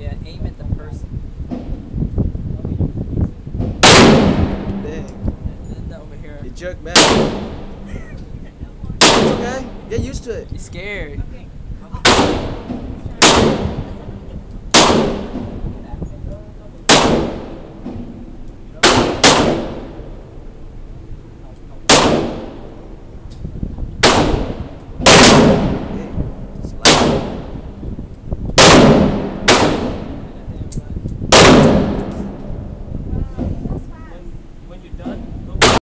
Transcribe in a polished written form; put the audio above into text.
Yeah, aim at the person. Dang. And then over here. You jerk back. It's okay. Get used to it. He's scared.